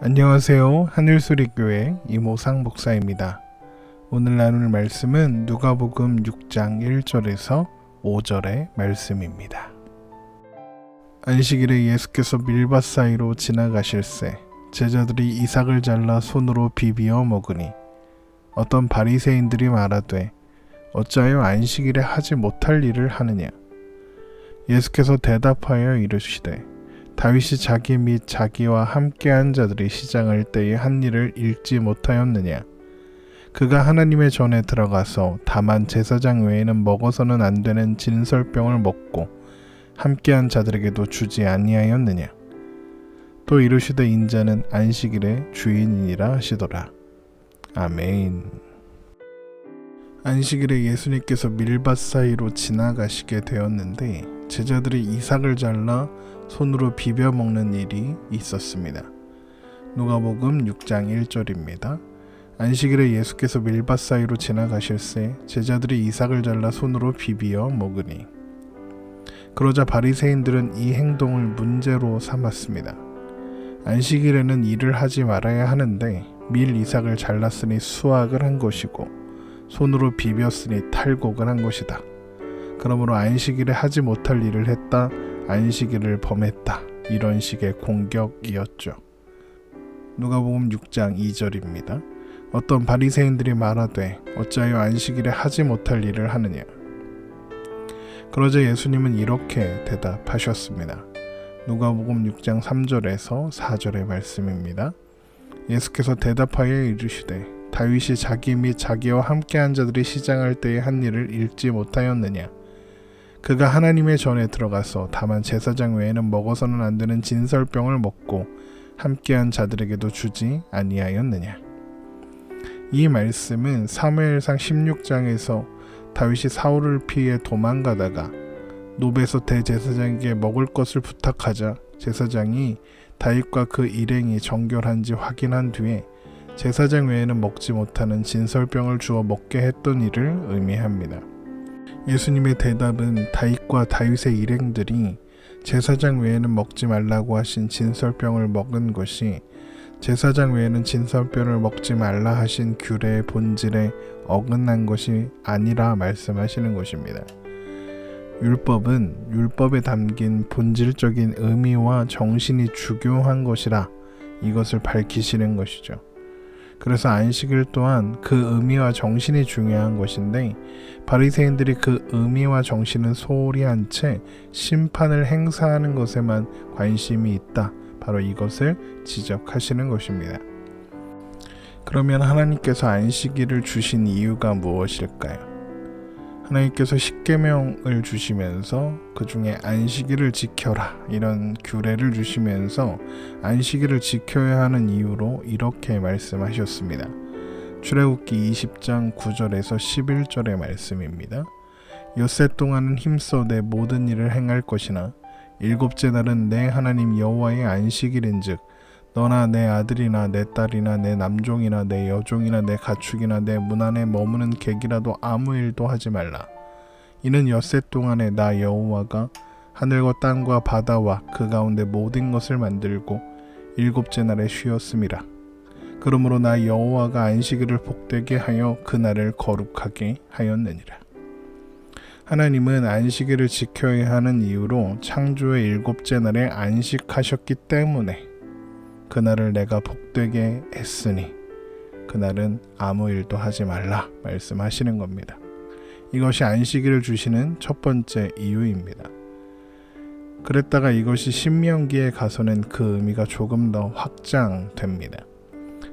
안녕하세요. 하늘소리교회 이모상 목사입니다. 오늘 나눌 말씀은 누가복음 6장 1절에서 5절의 말씀입니다. 안식일에 예수께서 밀밭 사이로 지나가실새 제자들이 이삭을 잘라 손으로 비비어 먹으니 어떤 바리새인들이 말하되 어찌하여 안식일에 하지 못할 일을 하느냐. 예수께서 대답하여 이르시되 다윗이 자기 및 자기와 함께한 자들이 시장할 때에 한 일을 읽지 못하였느냐. 그가 하나님의 전에 들어가서 다만 제사장 외에는 먹어서는 안 되는 진설병을 먹고 함께한 자들에게도 주지 아니하였느냐. 또 이르시되 인자는 안식일의 주인이니라 하시더라. 아멘. 안식일에 예수님께서 밀밭 사이로 지나가시게 되었는데 제자들이 이삭을 잘라 손으로 비벼 먹는 일이 있었습니다. 누가복음 6장 1절입니다. 안식일에 예수께서 밀밭 사이로 지나가실새 제자들이 이삭을 잘라 손으로 비비어 먹으니 그러자 바리새인들은 이 행동을 문제로 삼았습니다. 안식일에는 일을 하지 말아야 하는데 밀 이삭을 잘랐으니 수확을 한 것이고 손으로 비볐으니 탈곡을 한 것이다. 그러므로 안식일에 하지 못할 일을 했다. 안식일을 범했다. 이런 식의 공격이었죠. 누가복음 6장 2절입니다. 어떤 바리새인들이 말하되 어찌하여 안식일에 하지 못할 일을 하느냐. 그러자 예수님은 이렇게 대답하셨습니다. 누가복음 6장 3절에서 4절의 말씀입니다. 예수께서 대답하여 이르시되 다윗이 자기 및 자기와 함께한 자들이 시장할 때에 한 일을 읽지 못하였느냐. 그가 하나님의 전에 들어가서 다만 제사장 외에는 먹어서는 안 되는 진설병을 먹고 함께한 자들에게도 주지 아니하였느냐. 이 말씀은 사무엘상 16장에서 다윗이 사울을 피해 도망가다가 노베소 대제사장에게 먹을 것을 부탁하자 제사장이 다윗과 그 일행이 정결한지 확인한 뒤에 제사장 외에는 먹지 못하는 진설병을 주어 먹게 했던 일을 의미합니다. 예수님의 대답은 다윗과 다윗의 일행들이 제사장 외에는 먹지 말라고 하신 진설병을 먹은 것이 제사장 외에는 진설병을 먹지 말라 하신 규례의 본질에 어긋난 것이 아니라 말씀하시는 것입니다. 율법은 율법에 담긴 본질적인 의미와 정신이 중요한 것이라 이것을 밝히시는 것이죠. 그래서 안식일 또한 그 의미와 정신이 중요한 것인데 바리새인들이 그 의미와 정신은 소홀히 한 채 심판을 행사하는 것에만 관심이 있다. 바로 이것을 지적하시는 것입니다. 그러면 하나님께서 안식일을 주신 이유가 무엇일까요? 하나님께서 십계명을 주시면서 그 중에 안식일을 지켜라 이런 규례를 주시면서 안식일을 지켜야 하는 이유로 이렇게 말씀하셨습니다. 출애굽기 20장 9절에서 11절의 말씀입니다. 엿새 동안은 힘써 내 모든 일을 행할 것이나 일곱째 날은 내 하나님 여호와의 안식일인즉 너나 내 아들이나 내 딸이나 내 남종이나 내 여종이나 내 가축이나 내 문 안에 머무는 객이라도 아무 일도 하지 말라. 이는 엿새 동안에 나 여호와가 하늘과 땅과 바다와 그 가운데 모든 것을 만들고 일곱째 날에 쉬었음이라. 그러므로 나 여호와가 안식일을 복되게 하여 그날을 거룩하게 하였느니라. 하나님은 안식일을 지켜야 하는 이유로 창조의 일곱째 날에 안식하셨기 때문에 그날을 내가 복되게 했으니 그날은 아무 일도 하지 말라 말씀하시는 겁니다. 이것이 안식일을 주시는 첫 번째 이유입니다. 그랬다가 이것이 신명기에 가서는 그 의미가 조금 더 확장됩니다.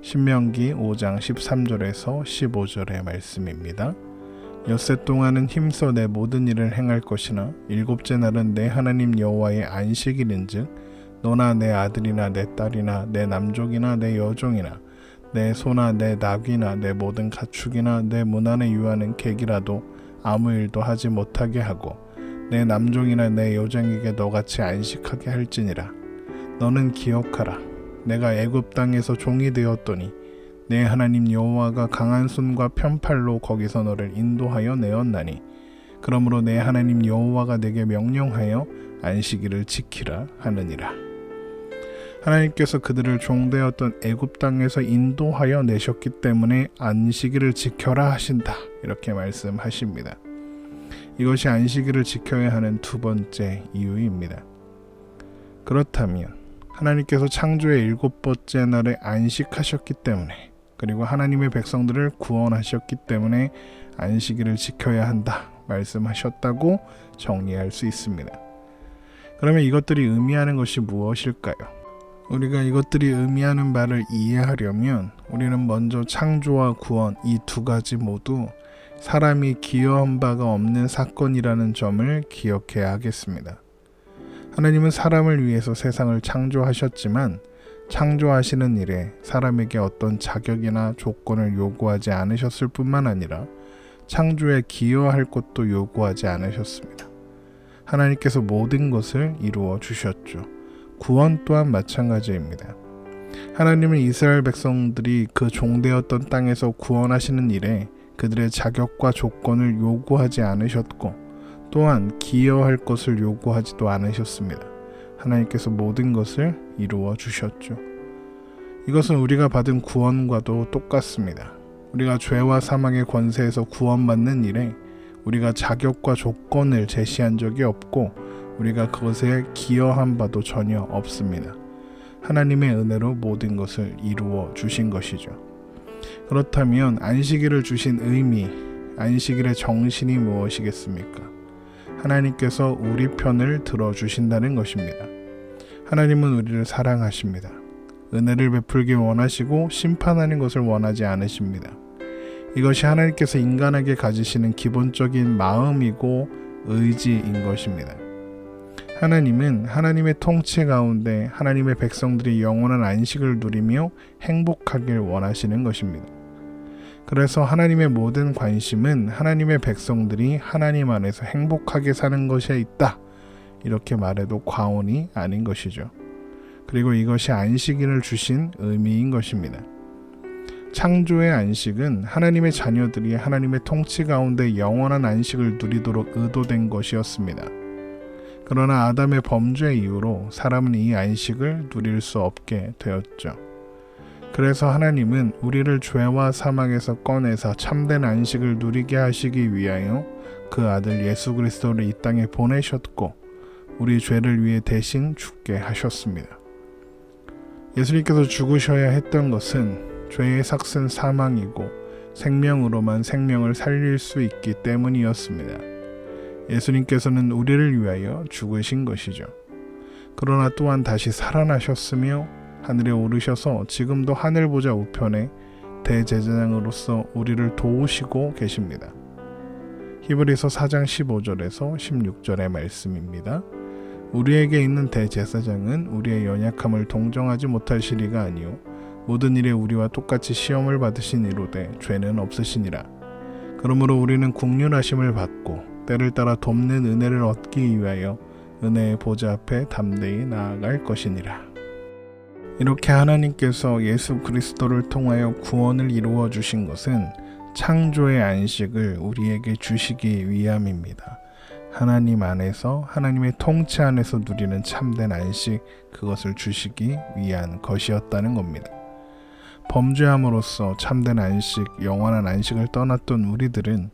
신명기 5장 13절에서 15절의 말씀입니다. 엿새 동안은 힘써 내 모든 일을 행할 것이나 일곱째 날은 내 하나님 여호와의 안식일인즉 너나 내 아들이나 내 딸이나 내 남종이나 내 여종이나 내 소나 내 낙이나 내 모든 가축이나 내 문 안에 유하는 객이라도 아무 일도 하지 못하게 하고 내 남종이나 내 여종에게 너같이 안식하게 할지니라. 너는 기억하라. 내가 애굽 땅에서 종이 되었더니 내 하나님 여호와가 강한 손과 편팔로 거기서 너를 인도하여 내었나니 그러므로 내 하나님 여호와가 내게 명령하여 안식일을 지키라 하느니라. 하나님께서 그들을 종되었던 애굽 땅에서 인도하여 내셨기 때문에 안식일을 지켜라 하신다. 이렇게 말씀하십니다. 이것이 안식일을 지켜야 하는 두 번째 이유입니다. 그렇다면 하나님께서 창조의 7번째 날에 안식하셨기 때문에, 그리고 하나님의 백성들을 구원하셨기 때문에 안식일을 지켜야 한다 말씀하셨다고 정리할 수 있습니다. 그러면 이것들이 의미하는 것이 무엇일까요? 우리가 이것들이 의미하는 바를 이해하려면 우리는 먼저 창조와 구원, 이 두 가지 모두 사람이 기여한 바가 없는 사건이라는 점을 기억해야 하겠습니다. 하나님은 사람을 위해서 세상을 창조하셨지만 창조하시는 일에 사람에게 어떤 자격이나 조건을 요구하지 않으셨을 뿐만 아니라 창조에 기여할 것도 요구하지 않으셨습니다. 하나님께서 모든 것을 이루어 주셨죠. 구원 또한 마찬가지입니다. 하나님은 이스라엘 백성들이 그 종되었던 땅에서 구원하시는 일에 그들의 자격과 조건을 요구하지 않으셨고, 또한 기여할 것을 요구하지도 않으셨습니다. 하나님께서 모든 것을 이루어 주셨죠. 이것은 우리가 받은 구원과도 똑같습니다. 우리가 죄와 사망의 권세에서 구원받는 일에 우리가 자격과 조건을 제시한 적이 없고 우리가 그것에 기여한 바도 전혀 없습니다. 하나님의 은혜로 모든 것을 이루어 주신 것이죠. 그렇다면 안식일을 주신 의미, 안식일의 정신이 무엇이겠습니까? 하나님께서 우리 편을 들어주신다는 것입니다. 하나님은 우리를 사랑하십니다. 은혜를 베풀기 원하시고 심판하는 것을 원하지 않으십니다. 이것이 하나님께서 인간에게 가지시는 기본적인 마음이고 의지인 것입니다. 하나님은 하나님의 통치 가운데 하나님의 백성들이 영원한 안식을 누리며 행복하길 원하시는 것입니다. 그래서 하나님의 모든 관심은 하나님의 백성들이 하나님 안에서 행복하게 사는 것에 있다. 이렇게 말해도 과언이 아닌 것이죠. 그리고 이것이 안식일을 주신 의미인 것입니다. 창조의 안식은 하나님의 자녀들이 하나님의 통치 가운데 영원한 안식을 누리도록 의도된 것이었습니다. 그러나 아담의 범죄 이후로 사람은 이 안식을 누릴 수 없게 되었죠. 그래서 하나님은 우리를 죄와 사망에서 꺼내사 참된 안식을 누리게 하시기 위하여 그 아들 예수 그리스도를 이 땅에 보내셨고 우리 죄를 위해 대신 죽게 하셨습니다. 예수님께서 죽으셔야 했던 것은 죄의 삭은 사망이고 생명으로만 생명을 살릴 수 있기 때문이었습니다. 예수님께서는 우리를 위하여 죽으신 것이죠. 그러나 또한 다시 살아나셨으며 하늘에 오르셔서 지금도 하늘 보좌 우편에 대제사장으로서 우리를 도우시고 계십니다. 히브리서 4장 15절에서 16절의 말씀입니다. 우리에게 있는 대제사장은 우리의 연약함을 동정하지 못할 시리가 아니요 모든 일에 우리와 똑같이 시험을 받으신 이로되 죄는 없으시니라. 그러므로 우리는 긍휼하심을 받고 때를 따라 돕는 은혜를 얻기 위하여 은혜의 보좌 앞에 담대히 나아갈 것이니라. 이렇게 하나님께서 예수 그리스도를 통하여 구원을 이루어 주신 것은 창조의 안식을 우리에게 주시기 위함입니다. 하나님 안에서 하나님의 통치 안에서 누리는 참된 안식, 그것을 주시기 위한 것이었다는 겁니다. 범죄함으로써 참된 안식, 영원한 안식을 떠났던 우리들은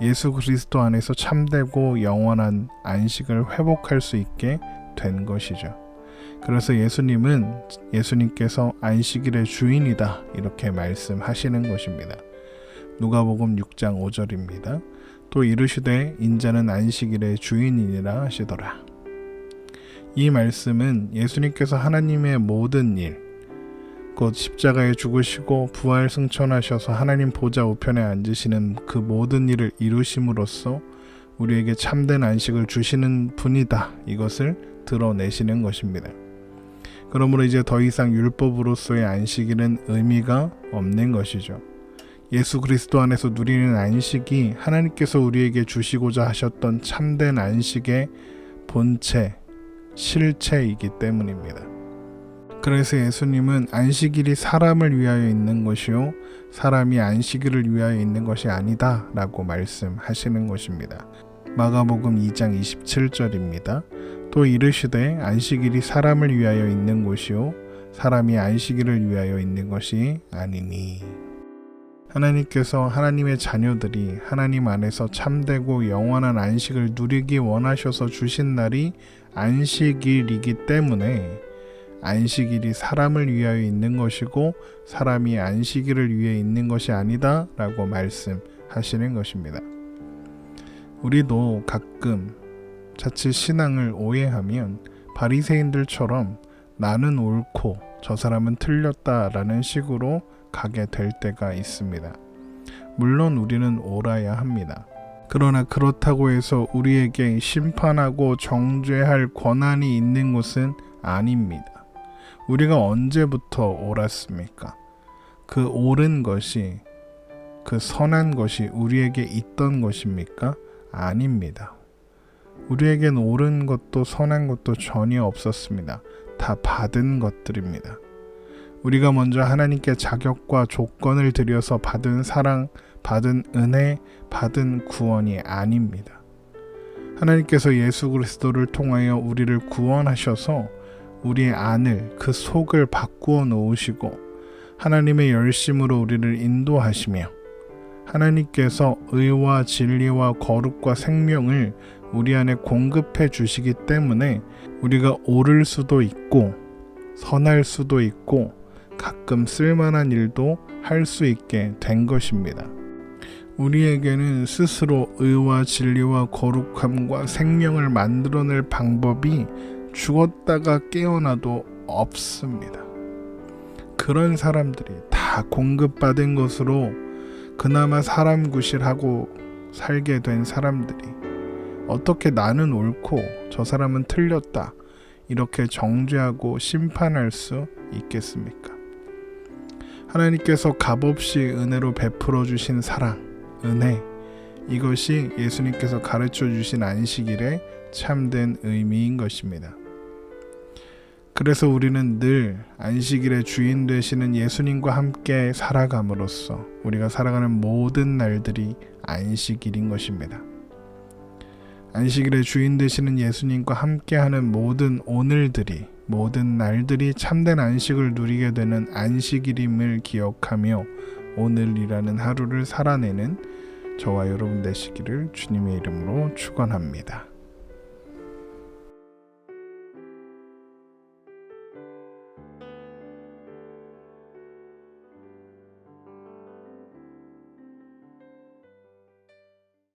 예수 그리스도 안에서 참되고 영원한 안식을 회복할 수 있게 된 것이죠. 그래서 예수님께서 안식일의 주인이다 이렇게 말씀하시는 것입니다. 누가복음 6장 5절입니다. 또 이르시되 인자는 안식일의 주인이니라 하시더라. 이 말씀은 예수님께서 하나님의 모든 일, 곧 십자가에 죽으시고 부활 승천하셔서 하나님 보좌 우편에 앉으시는 그 모든 일을 이루심으로써 우리에게 참된 안식을 주시는 분이다, 이것을 드러내시는 것입니다. 그러므로 이제 더 이상 율법으로서의 안식일은 의미가 없는 것이죠. 예수 그리스도 안에서 누리는 안식이 하나님께서 우리에게 주시고자 하셨던 참된 안식의 본체, 실체이기 때문입니다. 그래서 예수님은 안식일이 사람을 위하여 있는 것이요 사람이 안식일을 위하여 있는 것이 아니다 라고 말씀하시는 것입니다. 마가복음 2장 27절입니다. 또 이르시되 안식일이 사람을 위하여 있는 곳이요 사람이 안식일을 위하여 있는 것이 아니니. 하나님께서 하나님의 자녀들이 하나님 안에서 참되고 영원한 안식을 누리기 원하셔서 주신 날이 안식일이기 때문에 안식일이 사람을 위하여 있는 것이고 사람이 안식일을 위해 있는 것이 아니다 라고 말씀하시는 것입니다. 우리도 가끔 자칫 신앙을 오해하면 바리새인들처럼 나는 옳고 저 사람은 틀렸다라는 식으로 가게 될 때가 있습니다. 물론 우리는 옳아야 합니다. 그러나 그렇다고 해서 우리에게 심판하고 정죄할 권한이 있는 것은 아닙니다. 우리가 언제부터 옳았습니까? 그 옳은 것이, 그 선한 것이 우리에게 있던 것입니까? 아닙니다. 우리에겐 옳은 것도 선한 것도 전혀 없었습니다. 다 받은 것들입니다. 우리가 먼저 하나님께 자격과 조건을 들여서 받은 사랑, 받은 은혜, 받은 구원이 아닙니다. 하나님께서 예수 그리스도를 통하여 우리를 구원하셔서 우리의 안을, 그 속을 바꾸어 놓으시고 하나님의 열심으로 우리를 인도하시며 하나님께서 의와 진리와 거룩과 생명을 우리 안에 공급해 주시기 때문에 우리가 옳을 수도 있고 선할 수도 있고 가끔 쓸만한 일도 할 수 있게 된 것입니다. 우리에게는 스스로 의와 진리와 거룩함과 생명을 만들어낼 방법이 죽었다가 깨어나도 없습니다. 그런 사람들이 다 공급받은 것으로 그나마 사람 구실하고 살게 된 사람들이 어떻게 나는 옳고 저 사람은 틀렸다 이렇게 정죄하고 심판할 수 있겠습니까? 하나님께서 값없이 은혜로 베풀어 주신 사랑, 은혜, 이것이 예수님께서 가르쳐 주신 안식일의 참된 의미인 것입니다. 그래서 우리는 늘 안식일의 주인 되시는 예수님과 함께 살아감으로써 우리가 살아가는 모든 날들이 안식일인 것입니다. 안식일의 주인 되시는 예수님과 함께하는 모든 오늘들이, 모든 날들이 참된 안식을 누리게 되는 안식일임을 기억하며 오늘이라는 하루를 살아내는 저와 여러분 되시기를 주님의 이름으로 축원합니다.